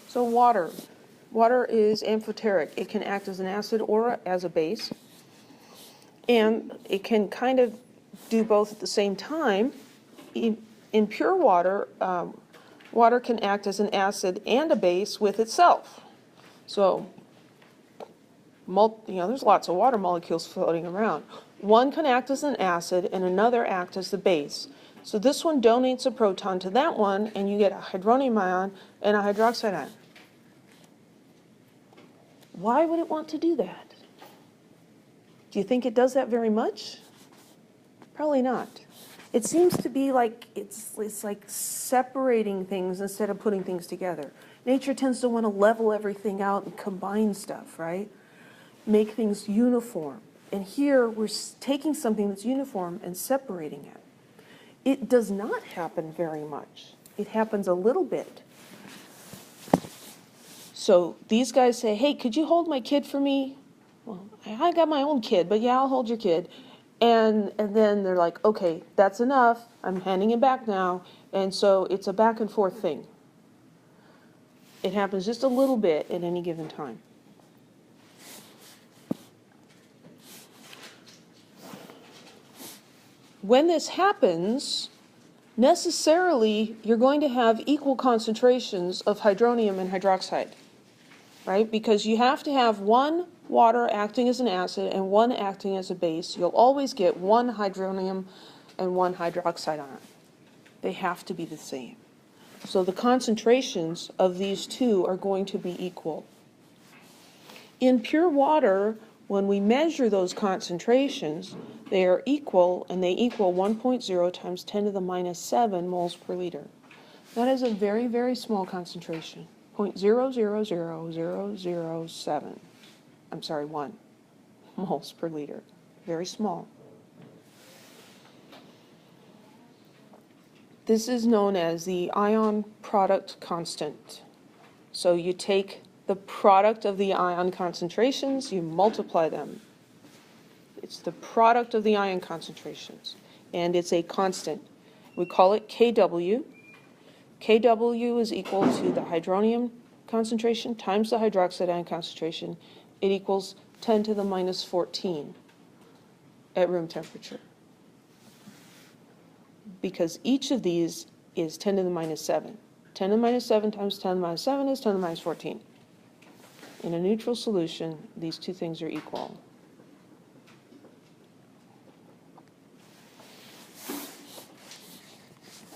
So water. Water is amphoteric. It can act as an acid or as a base. And it can kind of do both at the same time. In pure water, water can act as an acid and a base with itself. So, there's lots of water molecules floating around. One can act as an acid and another act as the base. So this one donates a proton to that one, and you get a hydronium ion and a hydroxide ion. Why would it want to do that? Do you think it does that very much? Probably not. It seems to be like it's like separating things instead of putting things together. Nature tends to want to level everything out and combine stuff, right? Make things uniform. And here we're taking something that's uniform and separating it. It does not happen very much. It happens a little bit. So these guys say, hey, could you hold my kid for me? Well, I got my own kid, but yeah, I'll hold your kid. And then they're like, okay, that's enough. I'm handing it back now. And so it's a back and forth thing. It happens just a little bit at any given time. When this happens, necessarily you're going to have equal concentrations of hydronium and hydroxide, right? Because you have to have one water acting as an acid and one acting as a base. You'll always get one hydronium and one hydroxide ion. They have to be the same. So the concentrations of these two are going to be equal. In pure water, when we measure those concentrations, they are equal, and they equal 1.0 times 10 to the minus 7 moles per liter. That is a very, very small concentration, 0.000007. I'm sorry, 1 moles per liter. Very small. This is known as the ion product constant. So you take the product of the ion concentrations, you multiply them. It's the product of the ion concentrations, and it's a constant. We call it Kw. Kw is equal to the hydronium concentration times the hydroxide ion concentration. It equals 10 to the minus 14 at room temperature. Because each of these is 10 to the minus 7. 10 to the minus 7 times 10 to the minus 7 is 10 to the minus 14. In a neutral solution, these two things are equal.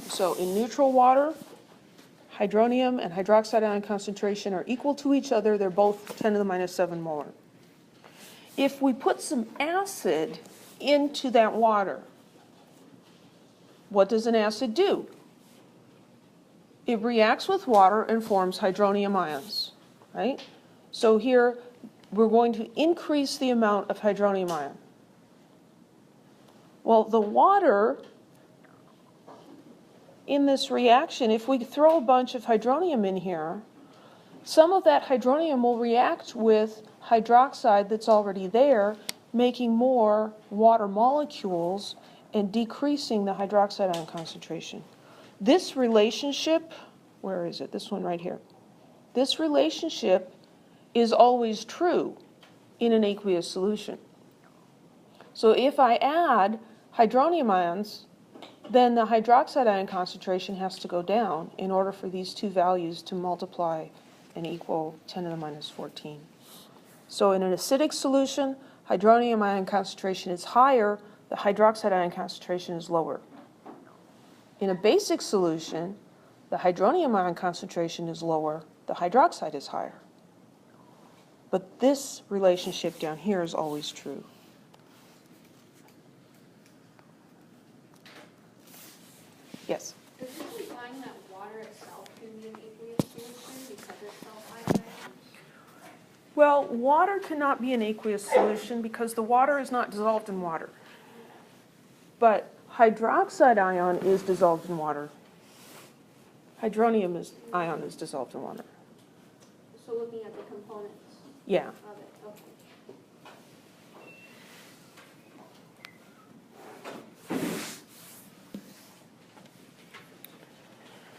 So in neutral water, hydronium and hydroxide ion concentration are equal to each other. They're both 10 to the minus 7 molar. If we put some acid into that water, what does an acid do? It reacts with water and forms hydronium ions, right? So here, we're going to increase the amount of hydronium ion. Well, the water in this reaction, if we throw a bunch of hydronium in here, some of that hydronium will react with hydroxide that's already there, making more water molecules and decreasing the hydroxide ion concentration. This relationship, where is it? This one right here. This relationship is always true in an aqueous solution. So if I add hydronium ions, then the hydroxide ion concentration has to go down in order for these two values to multiply and equal 10 to the minus 14. So in an acidic solution, hydronium ion concentration is higher, the hydroxide ion concentration is lower. In a basic solution, the hydronium ion concentration is lower, the hydroxide is higher. But this relationship down here is always true. Yes? Does this imply that water itself can be an aqueous solution because it's self-hydrating? Well, water cannot be an aqueous solution because the water is not dissolved in water. But hydroxide ion is dissolved in water. Hydronium ion is dissolved in water. So looking at the components Yeah. of it, okay.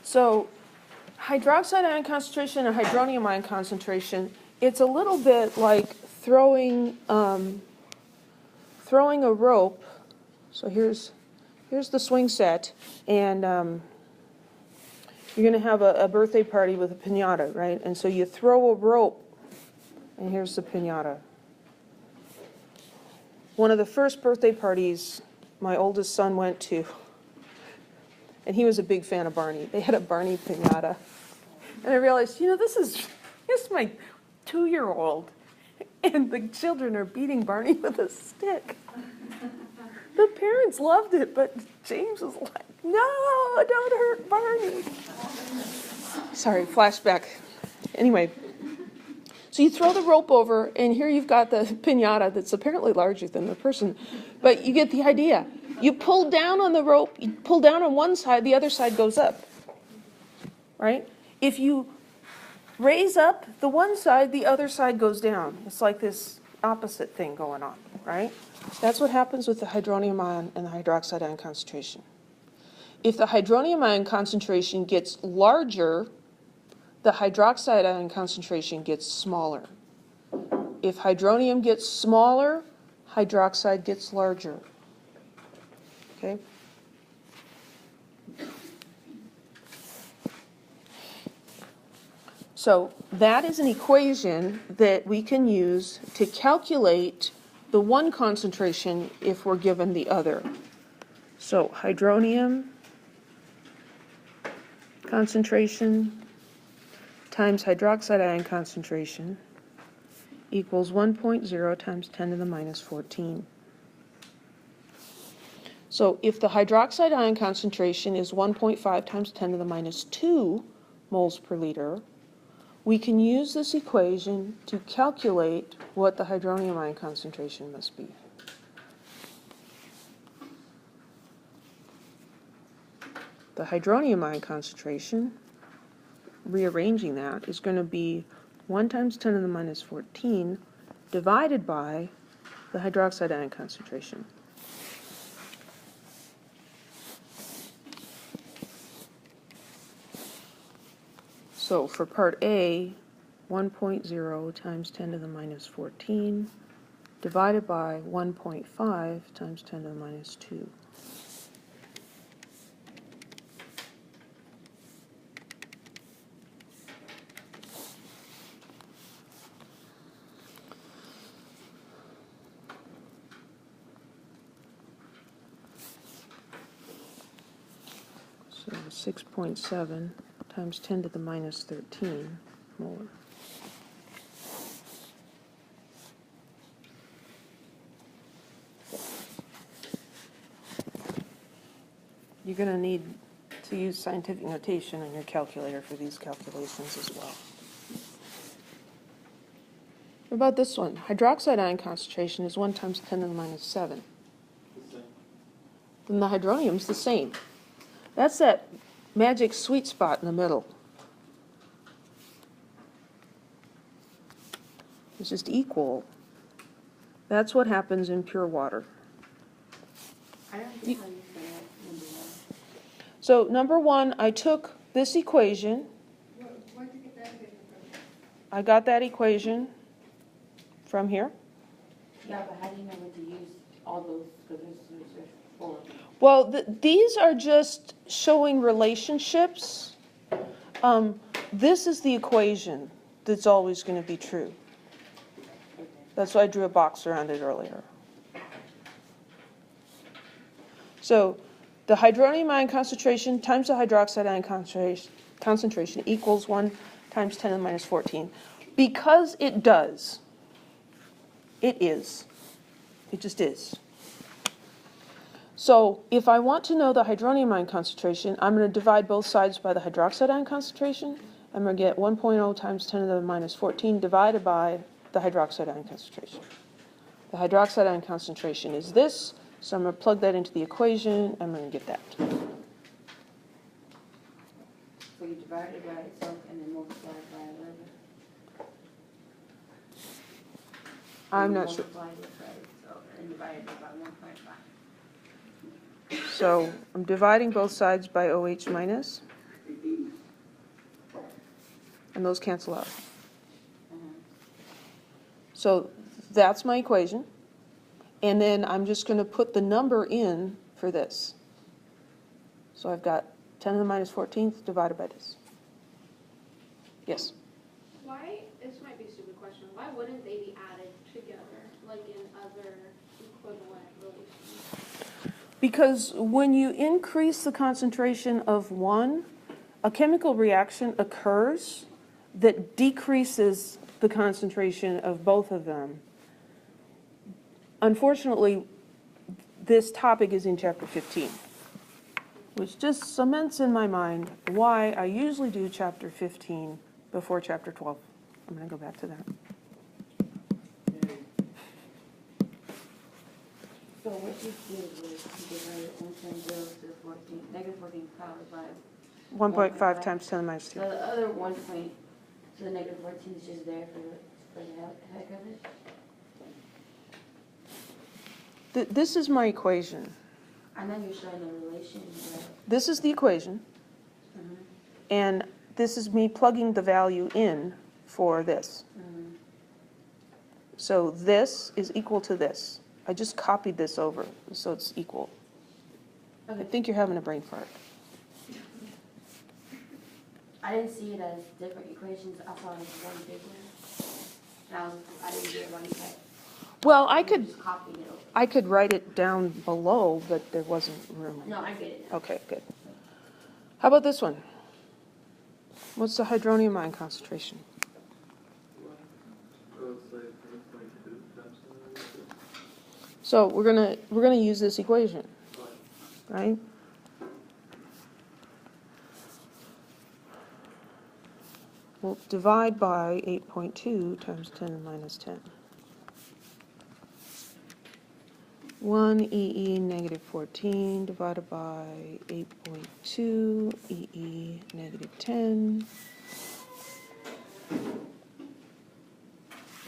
So hydroxide ion concentration and hydronium ion concentration, it's a little bit like throwing a rope. So here's the swing set, and you're going to have a birthday party with a piñata, right? And so you throw a rope, and here's the piñata. One of the first birthday parties my oldest son went to, and he was a big fan of Barney. They had a Barney piñata. And I realized, this is my 2-year-old, and the children are beating Barney with a stick. The parents loved it, but James was like, no, don't hurt Barney. Sorry, flashback. Anyway, so you throw the rope over, and here you've got the piñata that's apparently larger than the person, but you get the idea. You pull down on the rope, you pull down on one side, the other side goes up, right? If you raise up the one side, the other side goes down. It's like this opposite thing going on, right? That's what happens with the hydronium ion and the hydroxide ion concentration. If the hydronium ion concentration gets larger, the hydroxide ion concentration gets smaller. If hydronium gets smaller, hydroxide gets larger. Okay? So that is an equation that we can use to calculate the one concentration if we're given the other. So hydronium concentration times hydroxide ion concentration equals 1.0 times 10 to the minus 14. So if the hydroxide ion concentration is 1.5 times 10 to the minus 2 moles per liter, we can use this equation to calculate what the hydronium ion concentration must be. The hydronium ion concentration, rearranging that, is going to be 1 times 10 to the minus 14 divided by the hydroxide ion concentration. So for part A, 1.0 times 10 to the minus 14 divided by 1.5 times 10 to the minus 2. So 6.7 times 10 to the minus 13 molar. You're going to need to use scientific notation on your calculator for these calculations as well. What about this one? Hydroxide ion concentration is 1 times 10 to the minus 7. Then the hydronium's the same. That's that magic sweet spot in the middle. It's just equal. That's what happens in pure water. I don't think how you say it, number one. So number one, I took this equation. Where'd you get that equation from? I got that equation from here. Yeah, but how do you know what to use all those, because there's 4. Well, these are just showing relationships. This is the equation that's always going to be true. That's why I drew a box around it earlier. So the hydronium ion concentration times the hydroxide ion concentration equals 1 times 10 to the minus 14. Because it does. It is. It just is. So if I want to know the hydronium ion concentration, I'm going to divide both sides by the hydroxide ion concentration. I'm going to get 1.0 times 10 to the minus 14 divided by the hydroxide ion concentration. The hydroxide ion concentration is this, so I'm going to plug that into the equation. I'm going to get that. So you divide it by itself and then multiply it by 11? I'm not sure. Multiply it by itself and divide it by 1.5. So I'm dividing both sides by OH minus. and those cancel out. Mhm. So that's my equation. And then I'm just going to put the number in for this. So I've got 10 to the minus 14th divided by this. Yes? Why, this might be a stupid question, why wouldn't they be added together, like in other equivalent relations? Because when you increase the concentration of one, a chemical reaction occurs that decreases the concentration of both of them. Unfortunately, this topic is in chapter 15, which just cements in my mind why I usually do chapter 15 before chapter 12. I'm going to go back to that. So what you did was you divided 1.0 to the 14, negative 14 powered by, 1.5 times 10 to the minus so 2. the other 1 point, so the negative 14 is just there for the heck of it? This is my equation. I know you're showing the relation, but. This is the equation, Mhm, and this is me plugging the value in for this. mhm. So this is equal to this. I just copied this over, so it's equal. I Okay. think you're having a brain fart. I didn't see it as different equations, I saw it as one big one. I didn't get why you had. Well, you just copied it over. I could write it down below, but there wasn't room. No, I get it now. Okay, good. How about this one? What's the hydronium ion concentration? So we're gonna use this equation, right? We'll divide by 8.2 times 10 to the minus 10. 1 EE negative 14 divided by 8.2 EE negative 10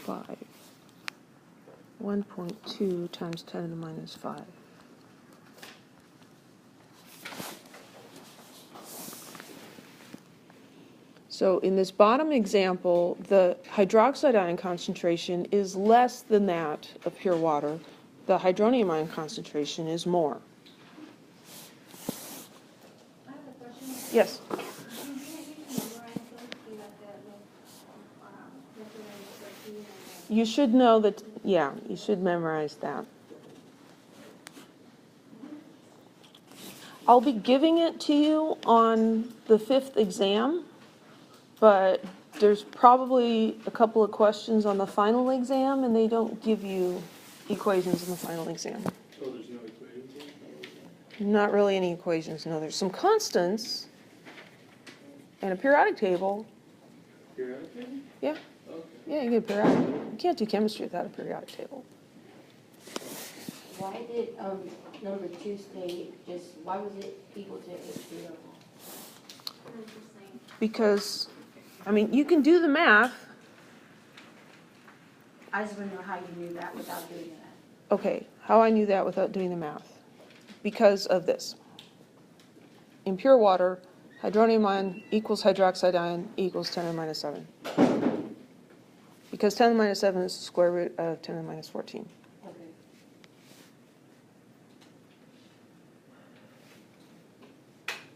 by 1.2 times 10 to the minus 5. So in this bottom example, the hydroxide ion concentration is less than that of pure water. The hydronium ion concentration is more. I have a question. Yes? Do you memorize those, you have the, methylene 13 You should know that, yeah, you should memorize that. I'll be giving it to you on the 5th exam, but there's probably a couple of questions on the final exam, and they don't give you equations in the final exam. Oh, there's no equations? Not really any equations, no. There's some constants and a periodic table. Periodic? Yeah, Okay. yeah, you get a periodic table. You can't do chemistry without a periodic table. Why did, number 2 stay just, why was it equal to H2O? Interesting. Because, I mean, you can do the math. I just want to know how you knew that without doing that. Okay, how I knew that without doing the math? Because of this. In pure water, hydronium ion equals hydroxide ion equals 10 to the minus 7. Because 10 to the minus 7 is the square root of 10 to the minus 14.